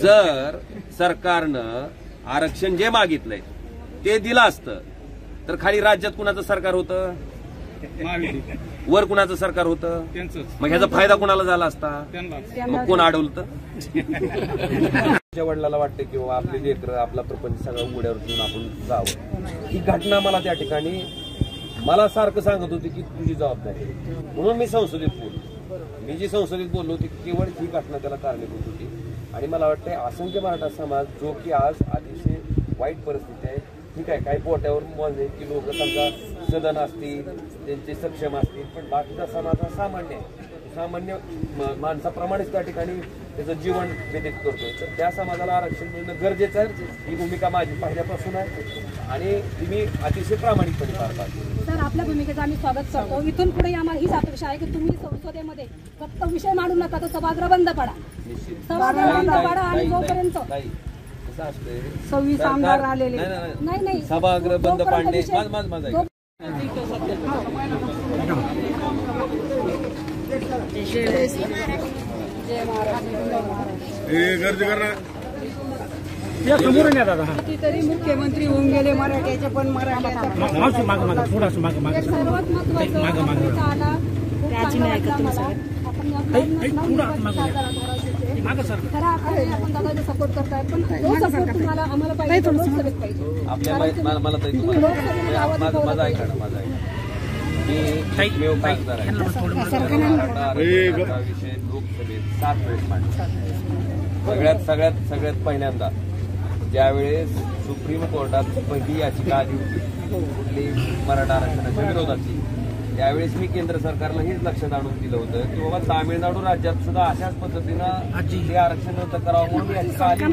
जर सरकारनं आरक्षण जे मागितलंय ते दिलं असतं तर खाली राज्यात कुणाचं सरकार होतं, वर कुणाचं सरकार होतं, मग ह्याचा फायदा कुणाला झाला असता, मग कोण अडवलं? वडिलाला वाटतं की आपले लेकर आपला प्रपंच सगळं उघड्यावर घेऊन आपण जावं. ही घटना मला त्या ठिकाणी मला सारखं सांगत होती की तुझी जबाबदारी, म्हणून मी संसदेत बोललो. मी जी संसदेत बोललो होती केवळ ही घटना त्याला कारणीभूत होती. आणि मला वाटतंय असंख्य मराठा समाज जो की आज अतिशय वाईट परिस्थिती आहे, ठीक आहे, काही पोट्यावर म्हणजे की लोक त्यांचा सदन असतील त्यांचे सक्षम असतील, पण बाकीचा समाज हा सामान्य आहे, सामान्य माणसाप्रमाणेच त्या ठिकाणी त्याचं जीवन व्यतीत करतोय. तर त्या समाजाला आरक्षण मिळणं गरजेचं आहे. ही भूमिका माझी पहिल्यापासून आहे आणि ती मी अतिशय प्रामाणिकपणे पार पाडतो. सर, आपल्या भूमिकेचं आम्ही स्वागत करतो. इथून पुढे आम्हाला हीच अपेक्षा आहे की तुम्ही संसदेमध्ये फक्त विषय मांडू नका, तर सभागृह बंद पडा, सभागृह बंद पडा. आणि जोपर्यंत 26 आमदार आलेले नाही सभागृह बंद पाडणे माझा कितीतरी मुख्यमंत्री होऊन गेले मराठ्याचे, पण मराठ्याचा सर्वात आपण दादाला सपोर्ट करताय, पण तो सपोर्ट तुम्हाला आम्हाला पाहिजे, लोकसभेत पाहिजे. माझा ऐका विषय लोकसभेत 7 वेळेस मांडला. सगळ्यात पहिल्यांदा ज्यावेळेस सुप्रीम कोर्टात पहिली याचिका आली होती कुठली मराठा आरक्षणाच्या विरोधाची, त्यावेळेस मी केंद्र सरकारला हेच लक्षात आणून दिलं होतं की बाबा तामिळनाडू राज्यात सुद्धा अशाच पद्धतीनं हे आरक्षण रद्द करावं म्हणून याचिका आली.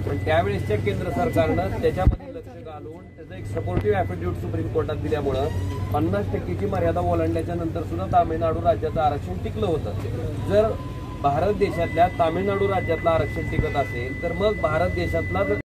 पण त्यावेळेसच्या केंद्र सरकारनं त्याच्यामध्ये लक्ष घालून त्याचं एक सपोर्टिव्ह ऍफिडेव्हिट सुप्रीम कोर्टात दिल्यामुळं 50% मर्यादा ओलांडल्याच्या नंतर सुद्धा तामिळनाडू राज्याचं आरक्षण टिकलं होतं. जर भारत देशातल्या तामिळनाडू राज्यातलं आरक्षण टिकत असेल तर मग भारत देशातला